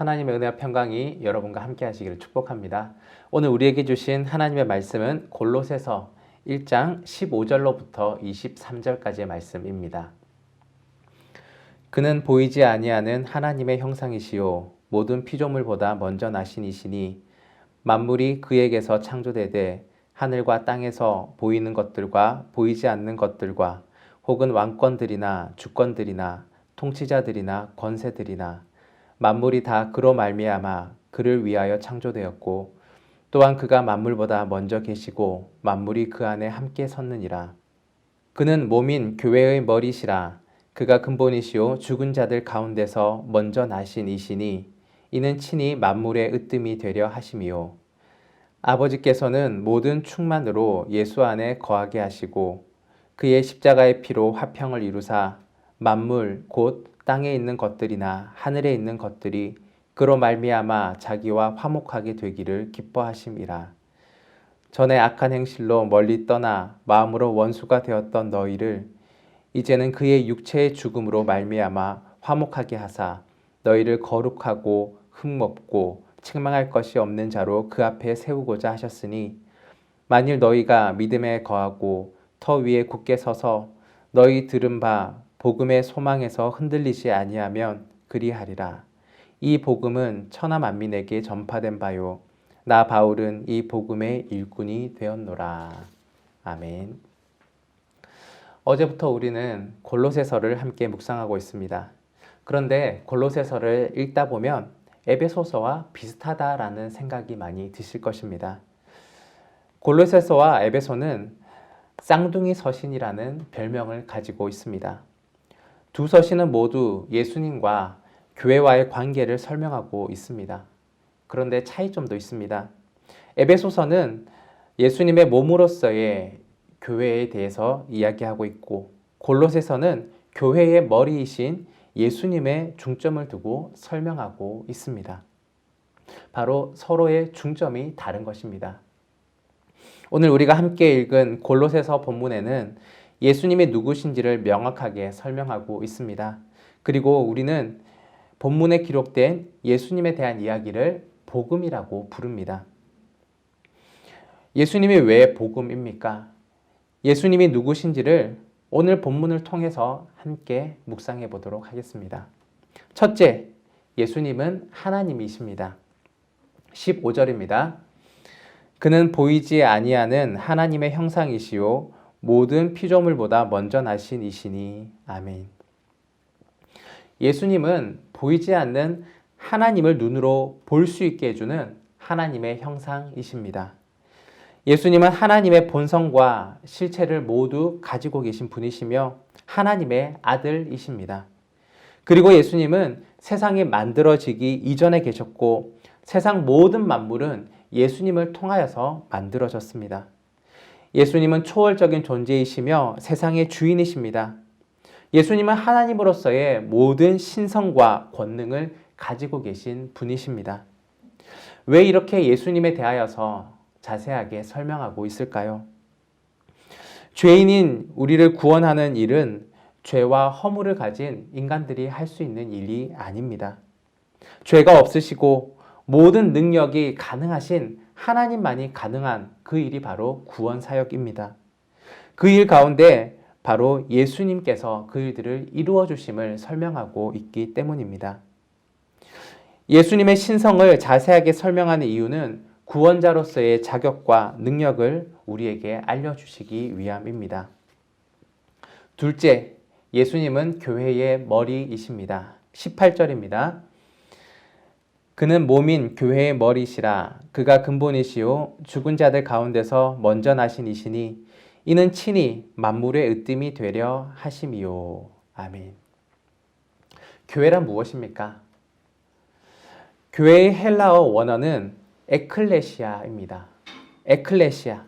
하나님의 은혜와 평강이 여러분과 함께 하시기를 축복합니다. 오늘 우리에게 주신 하나님의 말씀은 골로새서 1장 15절로부터 23절까지의 말씀입니다. 그는 보이지 아니하는 하나님의 형상이시요 모든 피조물보다 먼저 나신 이시니 만물이 그에게서 창조되되 하늘과 땅에서 보이는 것들과 보이지 않는 것들과 혹은 왕권들이나 주권들이나 통치자들이나 권세들이나 만물이 다 그로 말미암아 그를 위하여 창조되었고 또한 그가 만물보다 먼저 계시고 만물이 그 안에 함께 섰느니라. 그는 몸인 교회의 머리시라. 그가 근본이시요 죽은 자들 가운데서 먼저 나신 이시니 이는 친히 만물의 으뜸이 되려 하심이요 아버지께서는 모든 충만으로 예수 안에 거하게 하시고 그의 십자가의 피로 화평을 이루사 만물 곧 땅에 있는 것들이나 하늘에 있는 것들이 그로 말미암아 자기와 화목하게 되기를 기뻐하심이라. 전에 악한 행실로 멀리 떠나 마음으로 원수가 되었던 너희를 이제는 그의 육체의 죽음으로 말미암아 화목하게 하사 너희를 거룩하고 흠없고 책망할 것이 없는 자로 그 앞에 세우고자 하셨으니 만일 너희가 믿음에 거하고 터 위에 굳게 서서 너희 들은 바 복음의 소망에서 흔들리지 아니하면 그리하리라. 이 복음은 천하 만민에게 전파된 바요 나 바울은 이 복음의 일꾼이 되었노라. 아멘. 어제부터 우리는 골로새서를 함께 묵상하고 있습니다. 그런데 골로새서를 읽다 보면 에베소서와 비슷하다라는 생각이 많이 드실 것입니다. 골로새서와 에베소는 쌍둥이 서신이라는 별명을 가지고 있습니다. 두 서신은 모두 예수님과 교회와의 관계를 설명하고 있습니다. 그런데 차이점도 있습니다. 에베소서는 예수님의 몸으로서의 교회에 대해서 이야기하고 있고 골로새서는 교회의 머리이신 예수님의 중점을 두고 설명하고 있습니다. 바로 서로의 중점이 다른 것입니다. 오늘 우리가 함께 읽은 골로새서 본문에는 예수님이 누구신지를 명확하게 설명하고 있습니다. 그리고 우리는 본문에 기록된 예수님에 대한 이야기를 복음이라고 부릅니다. 예수님이 왜 복음입니까? 예수님이 누구신지를 오늘 본문을 통해서 함께 묵상해 보도록 하겠습니다. 첫째, 예수님은 하나님이십니다. 15절입니다. 그는 보이지 아니하는 하나님의 형상이시요 모든 피조물보다 먼저 나신 이시니 아멘. 예수님은 보이지 않는 하나님을 눈으로 볼 수 있게 해주는 하나님의 형상이십니다. 예수님은 하나님의 본성과 실체를 모두 가지고 계신 분이시며 하나님의 아들이십니다. 그리고 예수님은 세상이 만들어지기 이전에 계셨고 세상 모든 만물은 예수님을 통하여서 만들어졌습니다. 예수님은 초월적인 존재이시며 세상의 주인이십니다. 예수님은 하나님으로서의 모든 신성과 권능을 가지고 계신 분이십니다. 왜 이렇게 예수님에 대하여서 자세하게 설명하고 있을까요? 죄인인 우리를 구원하는 일은 죄와 허물을 가진 인간들이 할 수 있는 일이 아닙니다. 죄가 없으시고 모든 능력이 가능하신 하나님만이 가능한 그 일이 바로 구원 사역입니다. 그 일 가운데 바로 예수님께서 그 일들을 이루어 주심을 설명하고 있기 때문입니다. 예수님의 신성을 자세하게 설명하는 이유는 구원자로서의 자격과 능력을 우리에게 알려주시기 위함입니다. 둘째, 예수님은 교회의 머리이십니다. 18절입니다. 그는 몸인 교회의 머리시라. 그가 근본이시요 죽은 자들 가운데서 먼저 나신 이시니 이는 친히 만물의 으뜸이 되려 하심이요. 아멘. 교회란 무엇입니까? 교회의 헬라어 원어는 에클레시아입니다. 에클레시아.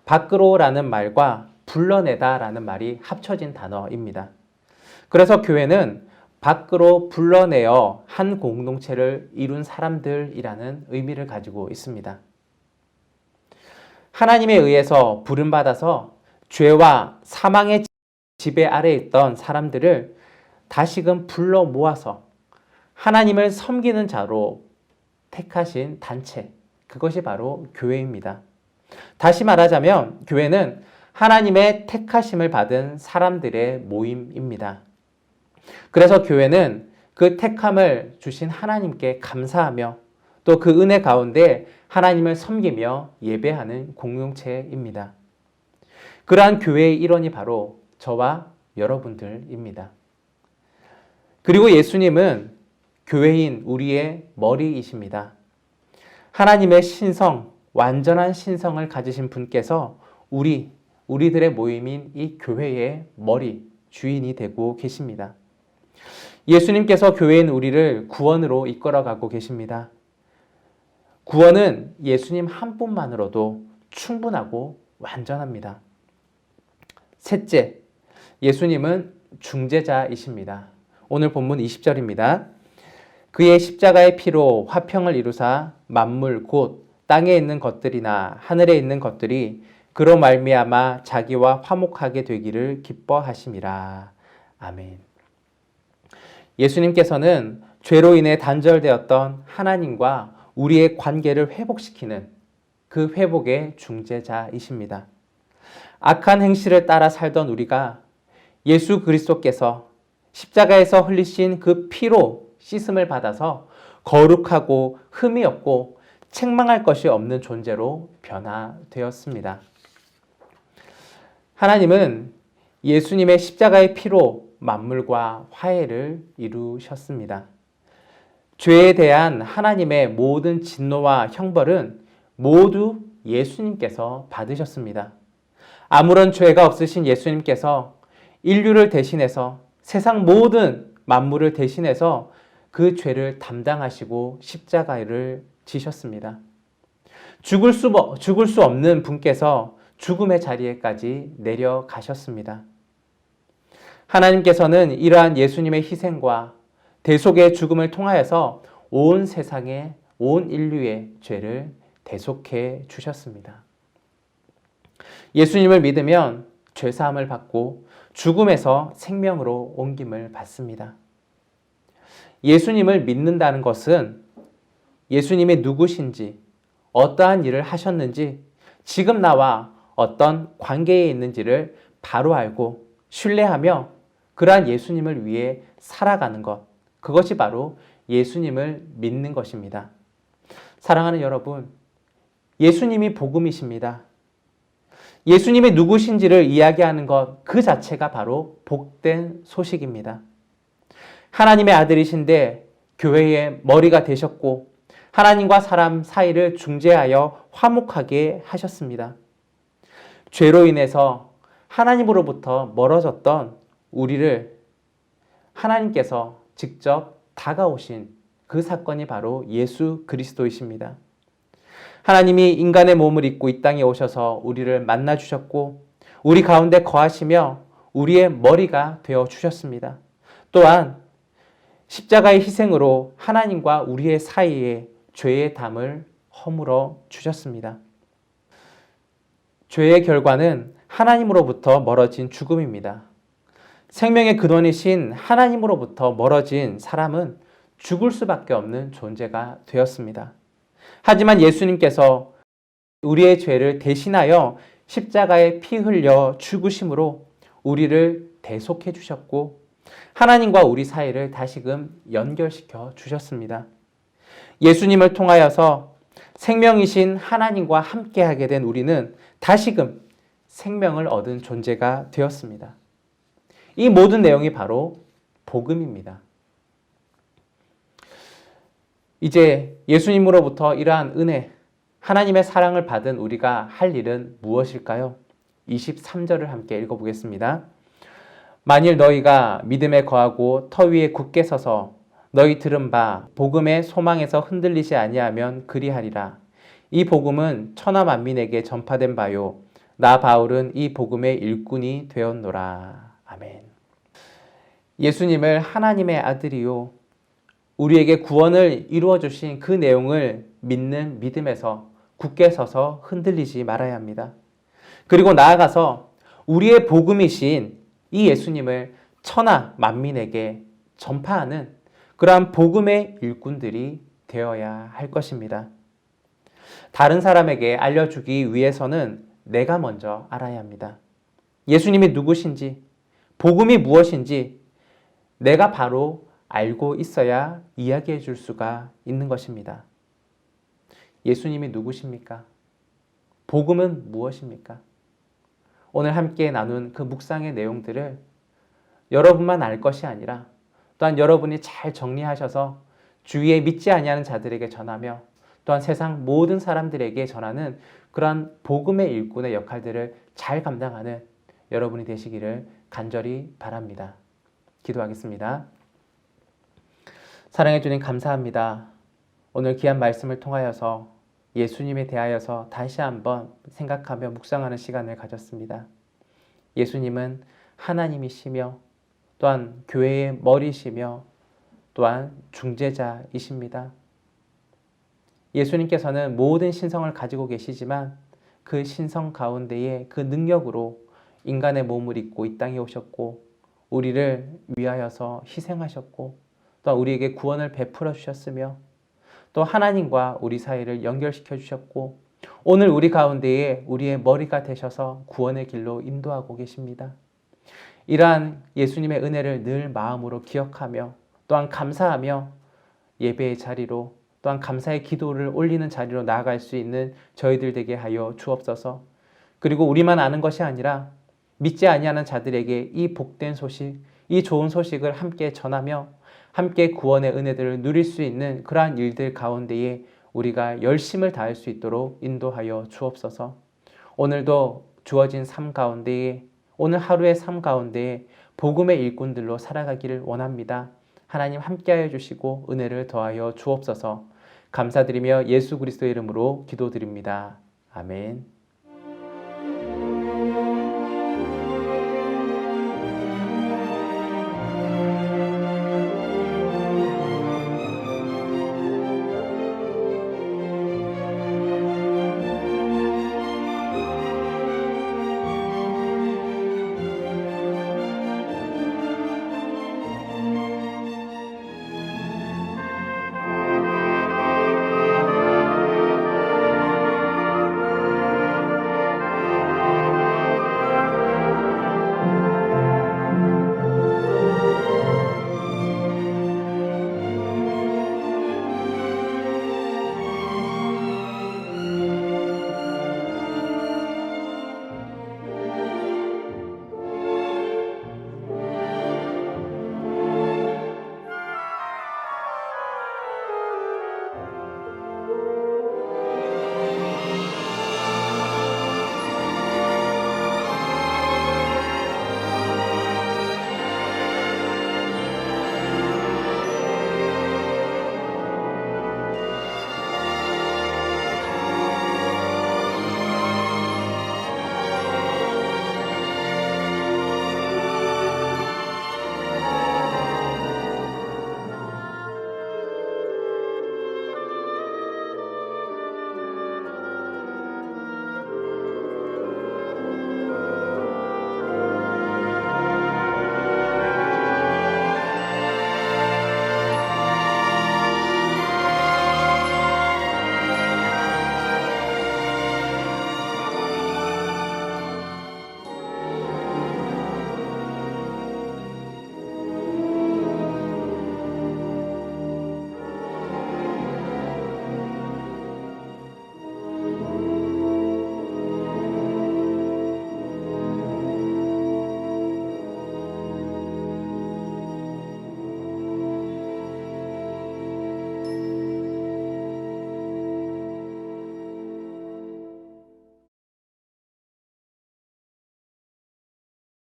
밖으로라는 말과 불러내다라는 말이 합쳐진 단어입니다. 그래서 교회는 밖으로 불러내어 한 공동체를 이룬 사람들이라는 의미를 가지고 있습니다. 하나님에 의해서 부름받아서 죄와 사망의 지배 아래에 있던 사람들을 다시금 불러 모아서 하나님을 섬기는 자로 택하신 단체, 그것이 바로 교회입니다. 다시 말하자면 교회는 하나님의 택하심을 받은 사람들의 모임입니다. 그래서 교회는 그 택함을 주신 하나님께 감사하며 또 그 은혜 가운데 하나님을 섬기며 예배하는 공동체입니다. 그러한 교회의 일원이 바로 저와 여러분들입니다. 그리고 예수님은 교회인 우리의 머리이십니다. 하나님의 신성, 완전한 신성을 가지신 분께서 우리들의 모임인 이 교회의 머리, 주인이 되고 계십니다. 예수님께서 교회인 우리를 구원으로 이끌어가고 계십니다. 구원은 예수님 한 분만으로도 충분하고 완전합니다. 셋째, 예수님은 중재자이십니다. 오늘 본문 20절입니다. 그의 십자가의 피로 화평을 이루사 만물 곧 땅에 있는 것들이나 하늘에 있는 것들이 그로 말미암아 자기와 화목하게 되기를 기뻐하심이라. 아멘. 예수님께서는 죄로 인해 단절되었던 하나님과 우리의 관계를 회복시키는 그 회복의 중재자이십니다. 악한 행실을 따라 살던 우리가 예수 그리스도께서 십자가에서 흘리신 그 피로 씻음을 받아서 거룩하고 흠이 없고 책망할 것이 없는 존재로 변화되었습니다. 하나님은 예수님의 십자가의 피로 만물과 화해를 이루셨습니다. 죄에 대한 하나님의 모든 진노와 형벌은 모두 예수님께서 받으셨습니다. 아무런 죄가 없으신 예수님께서 인류를 대신해서 세상 모든 만물을 대신해서 그 죄를 담당하시고 십자가를 지셨습니다. 죽을 수 없는 분께서 죽음의 자리에까지 내려가셨습니다. 하나님께서는 이러한 예수님의 희생과 대속의 죽음을 통하여서 온 세상의 온 인류의 죄를 대속해 주셨습니다. 예수님을 믿으면 죄사함을 받고 죽음에서 생명으로 옮김을 받습니다. 예수님을 믿는다는 것은 예수님이 누구신지, 어떠한 일을 하셨는지, 지금 나와 어떤 관계에 있는지를 바로 알고 신뢰하며 그러한 예수님을 위해 살아가는 것, 그것이 바로 예수님을 믿는 것입니다. 사랑하는 여러분, 예수님이 복음이십니다. 예수님이 누구신지를 이야기하는 것 그 자체가 바로 복된 소식입니다. 하나님의 아들이신데 교회의 머리가 되셨고 하나님과 사람 사이를 중재하여 화목하게 하셨습니다. 죄로 인해서 하나님으로부터 멀어졌던 우리를 하나님께서 직접 다가오신 그 사건이 바로 예수 그리스도이십니다. 하나님이 인간의 몸을 입고 이 땅에 오셔서 우리를 만나 주셨고 우리 가운데 거하시며 우리의 머리가 되어 주셨습니다. 또한 십자가의 희생으로 하나님과 우리의 사이에 죄의 담을 허물어 주셨습니다. 죄의 결과는 하나님으로부터 멀어진 죽음입니다. 생명의 근원이신 하나님으로부터 멀어진 사람은 죽을 수밖에 없는 존재가 되었습니다. 하지만 예수님께서 우리의 죄를 대신하여 십자가에 피 흘려 죽으심으로 우리를 대속해 주셨고 하나님과 우리 사이를 다시금 연결시켜 주셨습니다. 예수님을 통하여서 생명이신 하나님과 함께하게 된 우리는 다시금 생명을 얻은 존재가 되었습니다. 이 모든 내용이 바로 복음입니다. 이제 예수님으로부터 이러한 은혜, 하나님의 사랑을 받은 우리가 할 일은 무엇일까요? 23절을 함께 읽어보겠습니다. 만일 너희가 믿음에 거하고 터 위에 굳게 서서 너희 들은 바 복음의 소망에서 흔들리지 아니하면 그리하리라. 이 복음은 천하 만민에게 전파된 바요. 나 바울은 이 복음의 일꾼이 되었노라. 아멘. 예수님을 하나님의 아들이요 우리에게 구원을 이루어 주신 그 내용을 믿는 믿음에서 굳게 서서 흔들리지 말아야 합니다. 그리고 나아가서 우리의 복음이신 이 예수님을 천하 만민에게 전파하는 그러한 복음의 일꾼들이 되어야 할 것입니다. 다른 사람에게 알려주기 위해서는 내가 먼저 알아야 합니다. 예수님이 누구신지, 복음이 무엇인지 내가 바로 알고 있어야 이야기해 줄 수가 있는 것입니다. 예수님이 누구십니까? 복음은 무엇입니까? 오늘 함께 나눈 그 묵상의 내용들을 여러분만 알 것이 아니라 또한 여러분이 잘 정리하셔서 주위에 믿지 아니하는 자들에게 전하며 또한 세상 모든 사람들에게 전하는 그러한 복음의 일꾼의 역할들을 잘 감당하는 여러분이 되시기를 간절히 바랍니다. 기도하겠습니다. 사랑해 주님 감사합니다. 오늘 귀한 말씀을 통하여서 예수님에 대하여서 다시 한번 생각하며 묵상하는 시간을 가졌습니다. 예수님은 하나님이시며 또한 교회의 머리시며 또한 중재자이십니다. 예수님께서는 모든 신성을 가지고 계시지만 그 신성 가운데에 그 능력으로 인간의 몸을 입고 이 땅에 오셨고 우리를 위하여서 희생하셨고 또 우리에게 구원을 베풀어 주셨으며 또 하나님과 우리 사이를 연결시켜 주셨고 오늘 우리 가운데에 우리의 머리가 되셔서 구원의 길로 인도하고 계십니다. 이러한 예수님의 은혜를 늘 마음으로 기억하며 또한 감사하며 예배의 자리로 또한 감사의 기도를 올리는 자리로 나아갈 수 있는 저희들 되게 하여 주옵소서. 그리고 우리만 아는 것이 아니라 믿지 아니하는 자들에게 이 복된 소식, 이 좋은 소식을 함께 전하며 함께 구원의 은혜들을 누릴 수 있는 그러한 일들 가운데에 우리가 열심을 다할 수 있도록 인도하여 주옵소서. 오늘도 주어진 삶 가운데에 오늘 하루의 삶 가운데에 복음의 일꾼들로 살아가기를 원합니다. 하나님 함께하여 주시고 은혜를 더하여 주옵소서. 감사드리며 예수 그리스도의 이름으로 기도드립니다. 아멘.